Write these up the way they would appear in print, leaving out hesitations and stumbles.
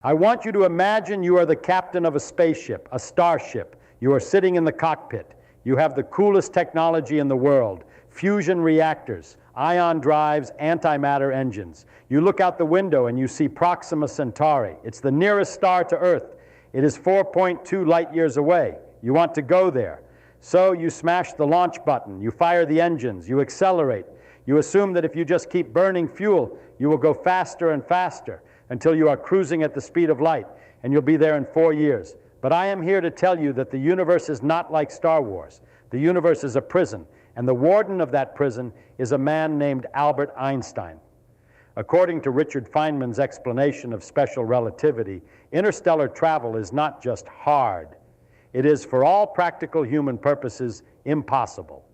I want you to imagine you are the captain of a spaceship, a starship. You are sitting in the cockpit. You have the coolest technology in the world, fusion reactors, ion drives, antimatter engines. You look out the window and you see Proxima Centauri. It's the nearest star to Earth. It is 4.2 light years away. You want to go there. So you smash the launch button, you fire the engines, you accelerate. You assume that if you just keep burning fuel, you will go faster and faster until you are cruising at the speed of light, and you'll be there in 4 years. But I am here to tell you that the universe is not like Star Wars. The universe is a prison, and the warden of that prison is a man named Albert Einstein. According to Richard Feynman's explanation of special relativity, interstellar travel is not just hard. It is, for all practical human purposes, impossible.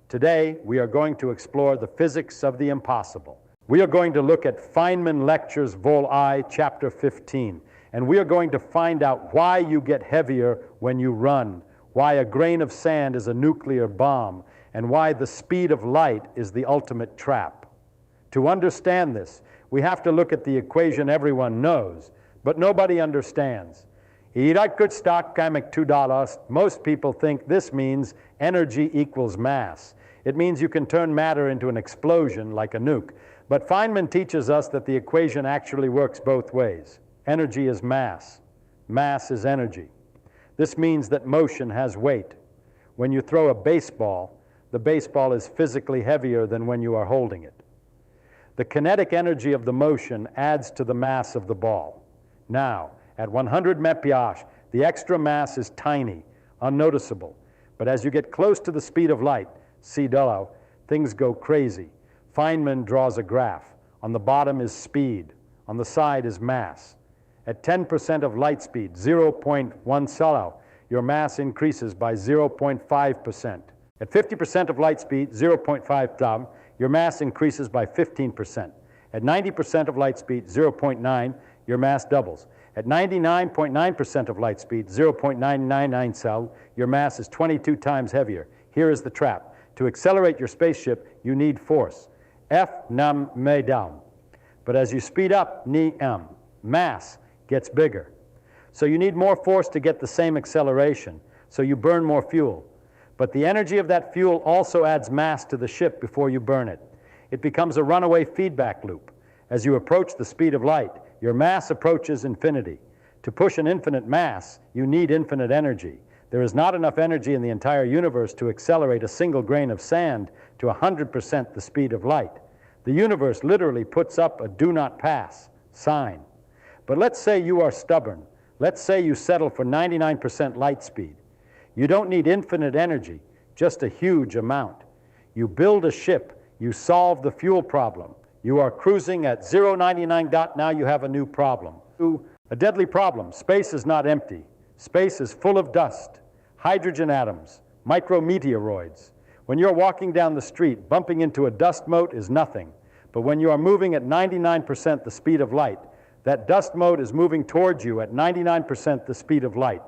Today, we are going to explore the physics of the impossible. We are going to look at Feynman Lectures Vol I, Chapter 15, and we are going to find out why you get heavier when you run, why a grain of sand is a nuclear bomb, and why the speed of light is the ultimate trap. To understand this, we have to look at the equation everyone knows, but nobody understands. Most people think this means energy equals mass. It means you can turn matter into an explosion like a nuke. But Feynman teaches us that the equation actually works both ways. Energy is mass. Mass is energy. This means that motion has weight. When you throw a baseball, the baseball is physically heavier than when you are holding it. The kinetic energy of the motion adds to the mass of the ball. Now, at 100 mph, the extra mass is tiny, unnoticeable. But as you get close to the speed of light, things go crazy. Feynman draws a graph. On the bottom is speed. On the side is mass. At 10% of light speed, 0.1 your mass increases by 0.5%. At 50% of light speed, 0.5 your mass increases by 15%. At 90% of light speed, 0.9, your mass doubles. At 99.9% of light speed, 0.999 your mass is 22 times heavier. Here is the trap. To accelerate your spaceship, you need force. F nam me down. But as you speed up, ni m, mass gets bigger. So you need more force to get the same acceleration. So you burn more fuel. But the energy of that fuel also adds mass to the ship before you burn it. It becomes a runaway feedback loop. As you approach the speed of light, your mass approaches infinity. To push an infinite mass, you need infinite energy. There is not enough energy in the entire universe to accelerate a single grain of sand to 100% the speed of light. The universe literally puts up a do not pass sign. But let's say you are stubborn. Let's say you settle for 99% light speed. You don't need infinite energy, just a huge amount. You build a ship, you solve the fuel problem. You are cruising at 0.99. Now you have a new problem. A deadly problem. Space is not empty. Space is full of dust, hydrogen atoms, micrometeoroids. When you're walking down the street, bumping into a dust mote is nothing. But when you are moving at 99% the speed of light, that dust mote is moving towards you at 99% the speed of light.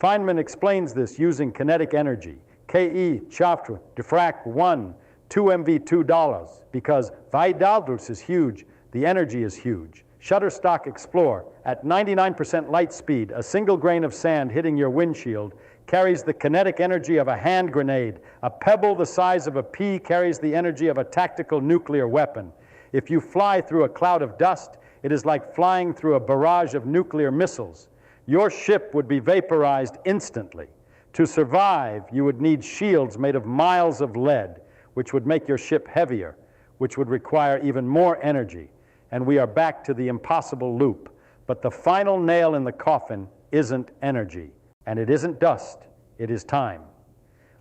Feynman explains this using kinetic energy. Ke chapter diffract 1, 2 MV $2, because Vaidaldus is huge, the energy is huge. Shutterstock Explorer, at 99% light speed, a single grain of sand hitting your windshield carries the kinetic energy of a hand grenade. A pebble the size of a pea carries the energy of a tactical nuclear weapon. If you fly through a cloud of dust, it is like flying through a barrage of nuclear missiles. Your ship would be vaporized instantly. To survive, you would need shields made of miles of lead, which would make your ship heavier, which would require even more energy. And we are back to the impossible loop. But the final nail in the coffin isn't energy, and it isn't dust, it is time.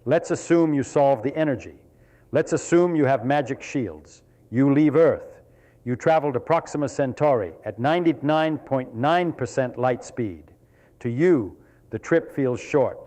Let's assume you solve the energy. Let's assume you have magic shields. You leave Earth. You travel to Proxima Centauri at 99.9% light speed. To you, the trip feels short.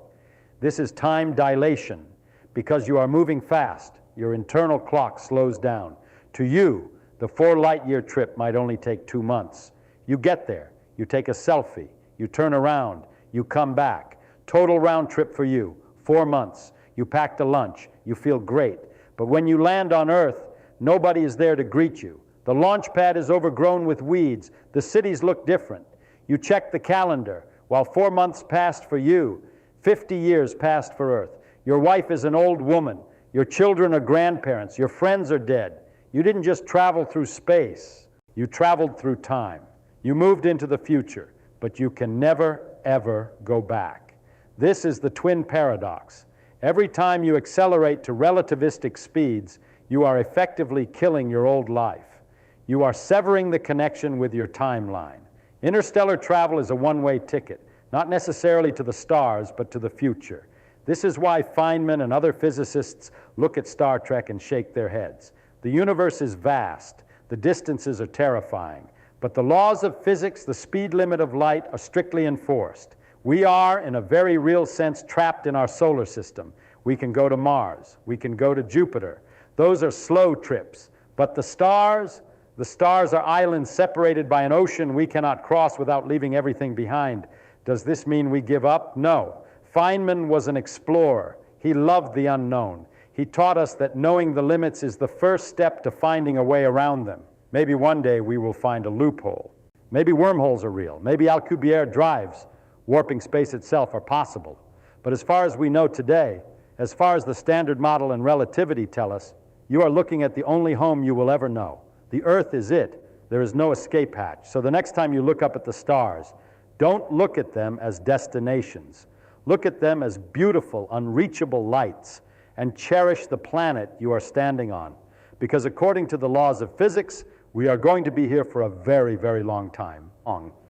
This is time dilation. Because you are moving fast, your internal clock slows down. To you, the 4 light-year trip might only take 2 months. You get there, you take a selfie, you turn around, you come back. Total round trip for you, 4 months. You packed a lunch, you feel great. But when you land on Earth, nobody is there to greet you. The launch pad is overgrown with weeds. The cities look different. You check the calendar. While 4 months passed for you, 50 years passed for Earth. Your wife is an old woman. Your children are grandparents. Your friends are dead. You didn't just travel through space. You traveled through time. You moved into the future, but you can never, ever go back. This is the twin paradox. Every time you accelerate to relativistic speeds, you are effectively killing your old life. You are severing the connection with your timeline. Interstellar travel is a one-way ticket, not necessarily to the stars, but to the future. This is why Feynman and other physicists look at Star Trek and shake their heads. The universe is vast. The distances are terrifying. But the laws of physics, the speed limit of light, are strictly enforced. We are, in a very real sense, trapped in our solar system. We can go to Mars. We can go to Jupiter. Those are slow trips. But the stars are islands separated by an ocean we cannot cross without leaving everything behind. Does this mean we give up? No. Feynman was an explorer. He loved the unknown. He taught us that knowing the limits is the first step to finding a way around them. Maybe one day we will find a loophole. Maybe wormholes are real. Maybe Alcubierre drives, warping space itself, are possible. But as far as we know today, as far as the Standard Model and relativity tell us, you are looking at the only home you will ever know. The Earth is it. There is no escape hatch. So the next time you look up at the stars, don't look at them as destinations. Look at them as beautiful, unreachable lights, and cherish the planet you are standing on. Because according to the laws of physics, we are going to be here for a very, very long time.